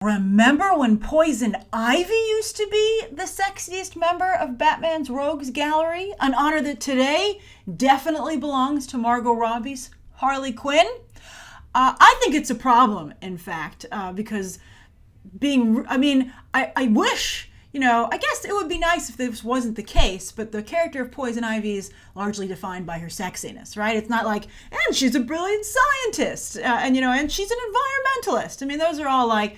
Remember when Poison Ivy used to be the sexiest member of Batman's Rogues Gallery? An honor that today definitely belongs to Margot Robbie's Harley Quinn. I think it's a problem, in fact, because I wish, I guess it would be nice if this wasn't the case, but the character of Poison Ivy is largely defined by her sexiness, right? It's not like, and she's a brilliant scientist, and she's an environmentalist. I mean, those are all like,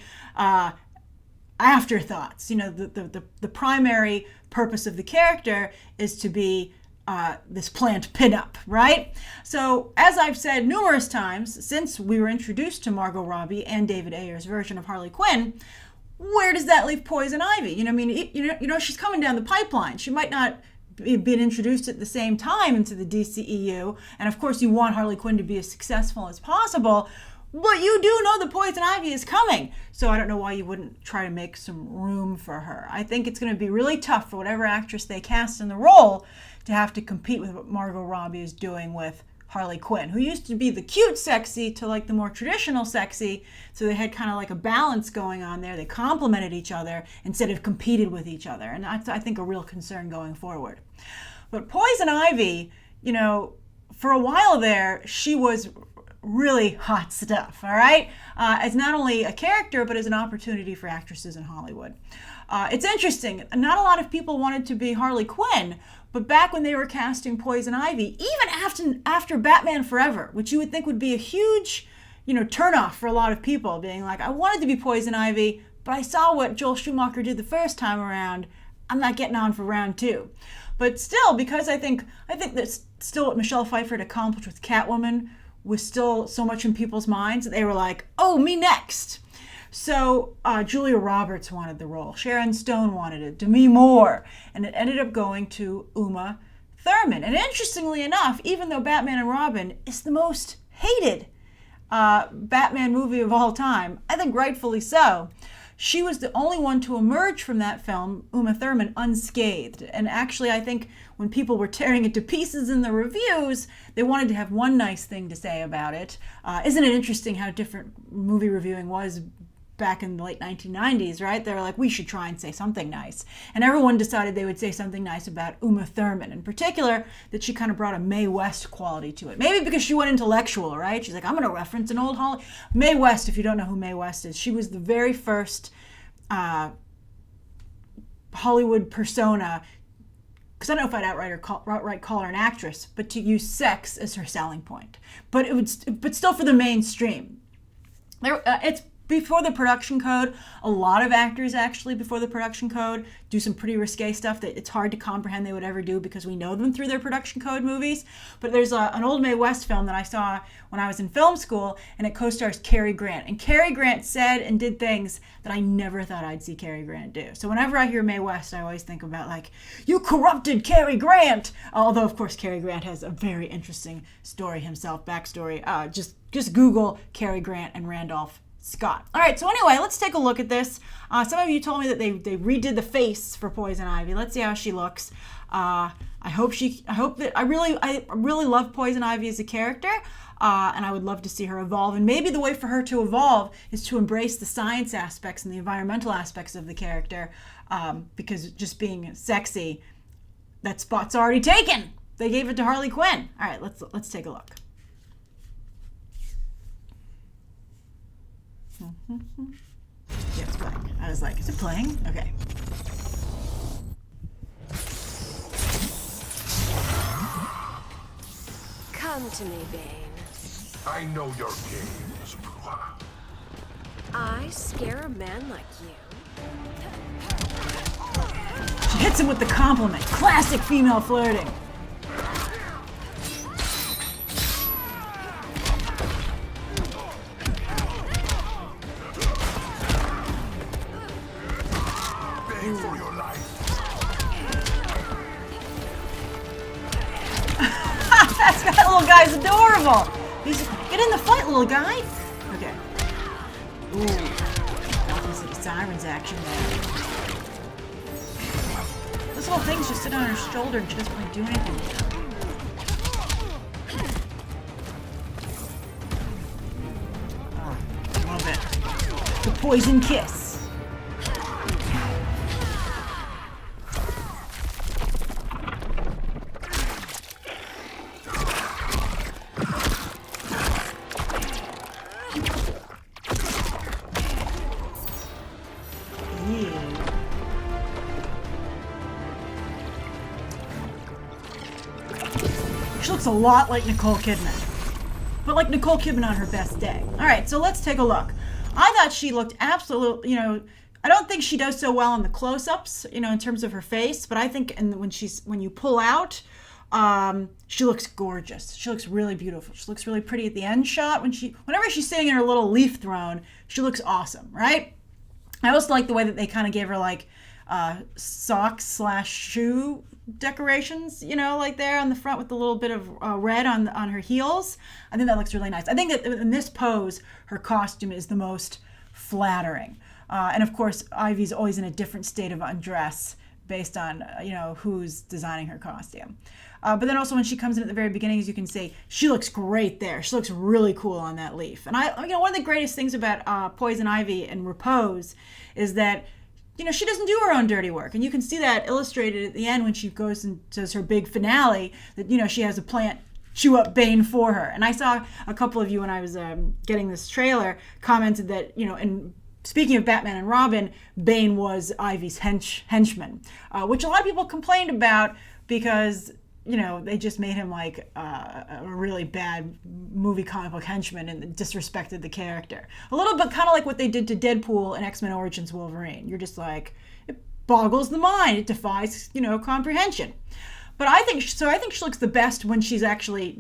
afterthoughts. The primary purpose of the character is to be this plant pinup, right? So, as I've said numerous times since we were introduced to Margot Robbie and David Ayer's version of Harley Quinn, where does that leave Poison Ivy? She's coming down the pipeline. She might not be being introduced at the same time into the DCEU, and of course you want Harley Quinn to be as successful as possible. But you do know the Poison Ivy is coming, so I don't know why you wouldn't try to make some room for her. I think it's going to be really tough for whatever actress they cast in the role to have to compete with what Margot Robbie is doing with Harley Quinn, who used to be the cute sexy to like the more traditional sexy, so they had kind of like a balance going on there. They complemented each other instead of competed with each other, and that's, I think, a real concern going forward. But Poison Ivy, for a while there, she was really hot stuff, all right? As not only a character, but as an opportunity for actresses in Hollywood. It's interesting, not a lot of people wanted to be Harley Quinn, but back when they were casting Poison Ivy, even after Batman Forever, which you would think would be a huge, turnoff for a lot of people, being like, I wanted to be Poison Ivy, but I saw what Joel Schumacher did the first time around, I'm not getting on for round two. But still, because I think that's still what Michelle Pfeiffer had accomplished with Catwoman was still so much in people's minds that they were like, oh, me next. So Julia Roberts wanted the role. Sharon Stone wanted it. Demi Moore. And it ended up going to Uma Thurman. And interestingly enough, even though Batman and Robin is the most hated Batman movie of all time, I think rightfully so, she was the only one to emerge from that film, Uma Thurman, unscathed. And actually, I think when people were tearing it to pieces in the reviews, they wanted to have one nice thing to say about it. Isn't it interesting how different movie reviewing was back in the late 1990s, right? They were like, we should try and say something nice. And everyone decided they would say something nice about Uma Thurman, in particular, that she kind of brought a Mae West quality to it. Maybe because she went intellectual, right? She's like, I'm going to reference an old Holly. Mae West, if you don't know who Mae West is, she was the very first Hollywood persona, because I don't know if I'd outright call her an actress, but to use sex as her selling point. But still for the mainstream. It's before the production code. A lot of actors actually before the production code do some pretty risque stuff that it's hard to comprehend they would ever do because we know them through their production code movies. But there's an old Mae West film that I saw when I was in film school, and it co-stars Cary Grant. And Cary Grant said and did things that I never thought I'd see Cary Grant do. So whenever I hear Mae West, I always think about like, you corrupted Cary Grant! Although, of course, Cary Grant has a very interesting story himself, backstory. Just Google Cary Grant and Randolph Scott. All right, so anyway, let's take a look at this. Some of you told me that they redid the face for Poison Ivy. Let's see how she looks. I really love Poison Ivy as a character, and I would love to see her evolve. And maybe the way for her to evolve is to embrace the science aspects and the environmental aspects of the character, because just being sexy, that spot's already taken. They gave it to Harley Quinn. All right, let's take a look. Yeah, it's playing. I was like, is it playing? Okay. Come to me, Bane. I know your games, Bruja. I scare a man like you. She hits him with the compliment. Classic female flirting. For your life. That little guy's adorable. Get in the fight, little guy. Okay. Ooh. Gotham City Sirens action there. Those little things just sit on her shoulder and she doesn't really do anything with them. poison kiss. She looks a lot like Nicole Kidman, but like Nicole Kidman on her best day. All right, so let's take a look. I thought she looked absolutely, I don't think she does so well in the close-ups, in terms of her face, but I think when you pull out, she looks gorgeous. She looks really beautiful. She looks really pretty at the end shot. Whenever she's sitting in her little leaf throne, she looks awesome, right? I also like the way that they kind of gave her like socks/shoe decorations, like there on the front with a little bit of red on her heels. I think that looks really nice. I think that in this pose, her costume is the most flattering. And of course, Ivy's always in a different state of undress based on, who's designing her costume. But then also when she comes in at the very beginning, as you can see, she looks great there. She looks really cool on that leaf. And one of the greatest things about Poison Ivy and Repose is that she doesn't do her own dirty work. And you can see that illustrated at the end when she goes and does her big finale, that, she has a plant chew up Bane for her. And I saw a couple of you when I was getting this trailer commented that, and speaking of Batman and Robin, Bane was Ivy's henchman, which a lot of people complained about because they just made him like a really bad movie comic book henchman and disrespected the character. A little bit kind of like what they did to Deadpool in X-Men Origins Wolverine. You're just like, it boggles the mind. It defies, comprehension. But I think she looks the best when she's actually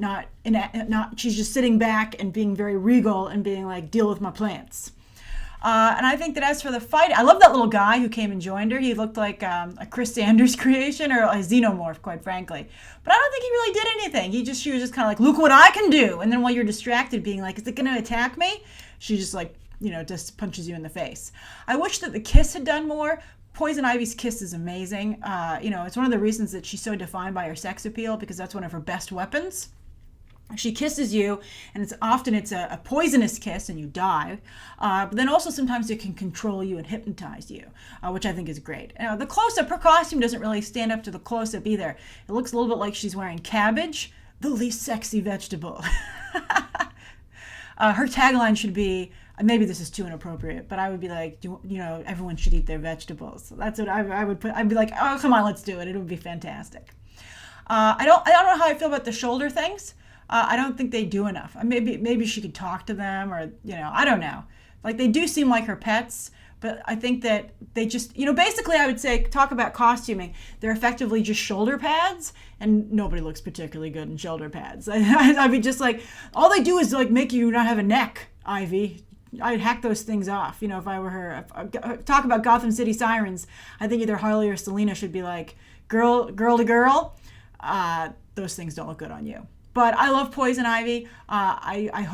she's just sitting back and being very regal and being like, deal with my plants. And I think that as for the fight, I love that little guy who came and joined her. He looked like a Chris Sanders creation or a xenomorph, quite frankly. But I don't think he really did anything. She was just kind of like, look what I can do. And then while you're distracted being like, is it going to attack me? She just like, just punches you in the face. I wish that the kiss had done more. Poison Ivy's kiss is amazing. It's one of the reasons that she's so defined by her sex appeal because that's one of her best weapons. She kisses you, and it's a poisonous kiss, and you die. But then also sometimes it can control you and hypnotize you, which I think is great. The close-up, her costume doesn't really stand up to the close-up either. It looks a little bit like she's wearing cabbage, the least sexy vegetable. Her tagline should be, maybe this is too inappropriate, but I would be like, everyone should eat their vegetables. So that's what I would put. I'd be like, oh, come on, let's do it. It would be fantastic. I don't know how I feel about the shoulder things. I don't think they do enough. Maybe she could talk to them or, I don't know. Like they do seem like her pets, but I think that they just, basically I would say, talk about costuming. They're effectively just shoulder pads and nobody looks particularly good in shoulder pads. I'd be just like, all they do is like make you not have a neck, Ivy. I'd hack those things off, if I were her. Talk about Gotham City Sirens. I think either Harley or Selena should be like, girl to girl, those things don't look good on you. But I love Poison Ivy. I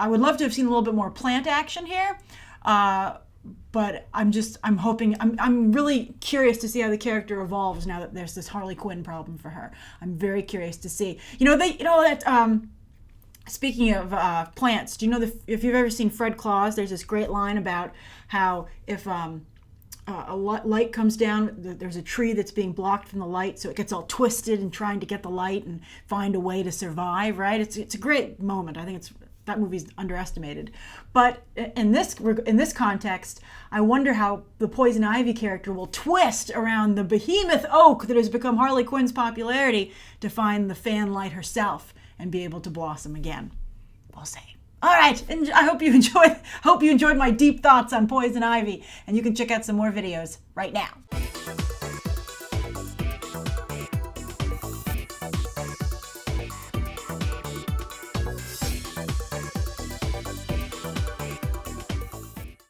would love to have seen a little bit more plant action here. But I'm hoping, I'm really curious to see how the character evolves now that there's this Harley Quinn problem for her. I'm very curious to see. Speaking of plants, do you know if you've ever seen Fred Claus, there's this great line about how if a light comes down, there's a tree that's being blocked from the light, so it gets all twisted and trying to get the light and find a way to survive, right? It's a great moment. I think that movie's underestimated. But in this context, I wonder how the Poison Ivy character will twist around the behemoth oak that has become Harley Quinn's popularity to find the fan light herself and be able to blossom again. We'll see. All right, and I hope you enjoyed my deep thoughts on Poison Ivy, and you can check out some more videos right now.